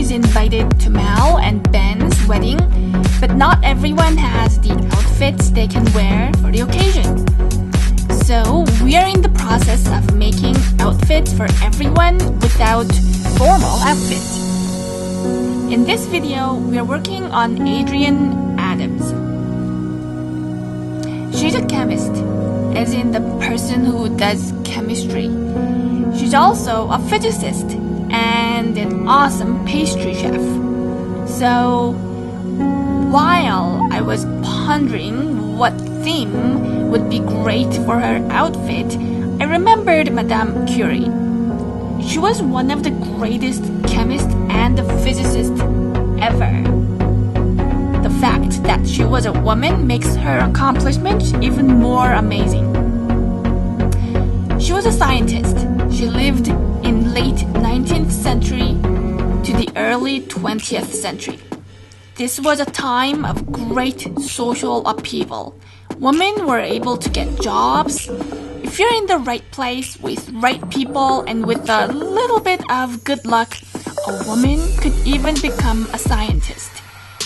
was invited to Mal and Ben's wedding, but not everyone has the outfits they can wear for the occasion. So we are in the process of making outfits for everyone without formal outfits. In this video, we are working on Adrienne Attoms. She's a chemist, as in the person who does chemistry. She's also a physicist and an awesome pastry chef. So, while I was pondering what theme would be great for her outfit, I remembered Madame Curie. She was one of the greatest chemists and physicists ever. The fact that she was a woman makes her accomplishment even more amazing. She was a scientist. She lived in late 19th century to the early 20th century. This was a time of great social upheaval. Women were able to get jobs. If you're in the right place with right people and with a little bit of good luck, a woman could even become a scientist.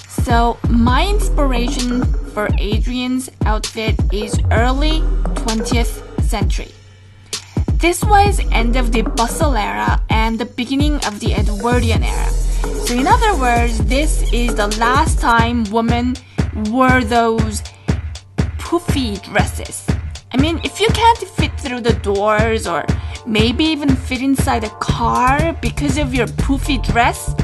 So my inspiration for Adrienne's outfit is early 20th century. This was end of the Bustle era and the beginning of the Edwardian era. So in other words, this is the last time women wore those poofy dresses. I mean, if you can't fit through the doors or maybe even fit inside a car because of your poofy dress,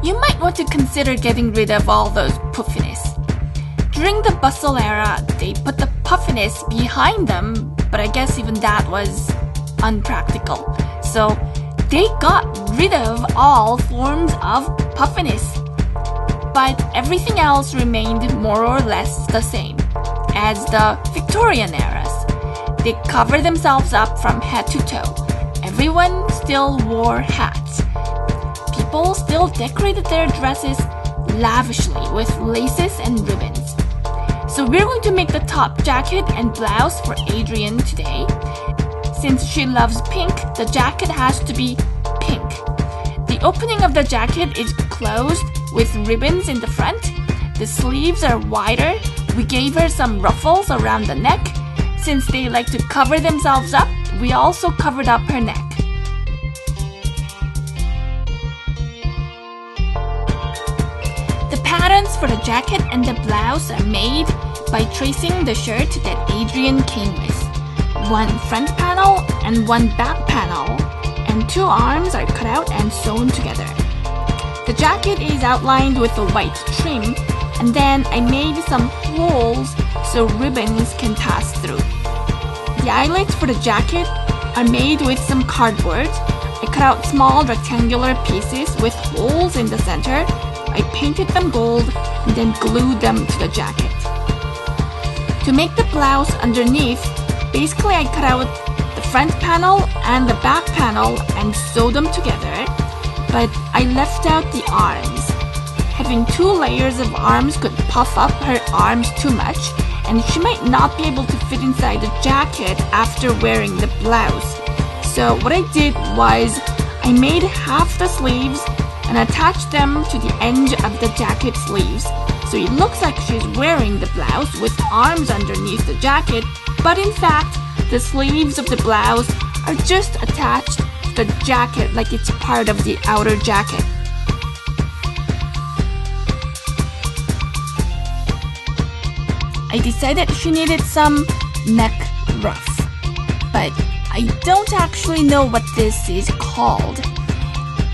you might want to consider getting rid of all those puffiness. During the Bustle era, they put the puffiness behind them, but I guess even that was unpractical. So they got rid of all forms of puffiness, but everything else remained more or less the same as the Victorian eras. They covered themselves up from head to toe. Everyone still wore hats. People still decorated their dresses lavishly with laces and ribbons. So we're going to make the top jacket and blouse for Adrienne today. Since she loves pink, the jacket has to be pink. The opening of the jacket is closed with ribbons in the front. The sleeves are wider. We gave her some ruffles around the neck. Since they like to cover themselves up, we also covered up her neck. The patterns for the jacket and the blouse are made by tracing the shirt that Adrienne came with. One front panel and one back panel, and two arms are cut out and sewn together. The jacket is outlined with a white trim, and then I made some holes so ribbons can pass through. The eyelets for the jacket are made with some cardboard. I cut out small rectangular pieces with holes in the center. I painted them gold and then glued them to the jacket. To make the blouse underneath, basically I cut out the front panel and the back panel and sewed them together, but I left out the arms. Having two layers of arms could puff up her arms too much, and she might not be able to fit inside the jacket after wearing the blouse. So what I did was I made half the sleeves and attached them to the edge of the jacket sleeves. So it looks like she's wearing the blouse with arms underneath the jacket, but in fact, the sleeves of the blouse are just attached to the jacket like it's part of the outer jacket. I decided she needed some neck ruff, but I don't actually know what this is called.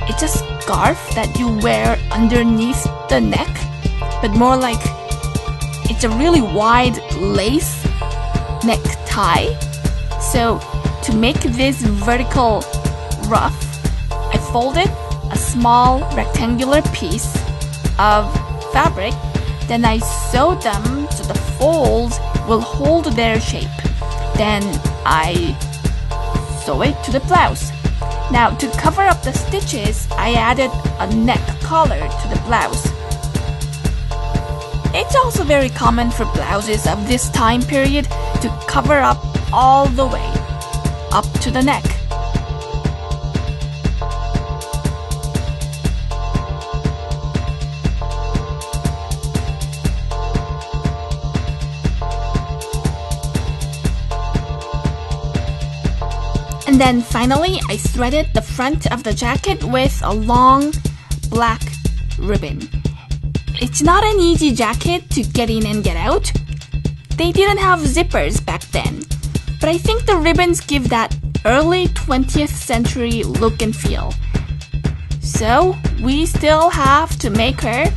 It's a scarf that you wear underneath the neck, but more like it's a really wide lace necktie. So to make this vertical ruff, I folded a small rectangular piece of fabric, then I sewed them so the folds will hold their shape. Then I sew it to the blouse. Now to cover up the stitches, I added a neck collar to the blouse. It's also very common for blouses of this time period to cover up all the way up to the neck. And then finally, I threaded the front of the jacket with a long black ribbon. It's not an easy jacket to get in and get out. They didn't have zippers back then, but I think the ribbons give that early 20th century look and feel. So we still have to make her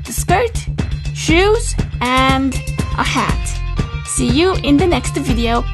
the skirt, shoes, and a hat. See you in the next video.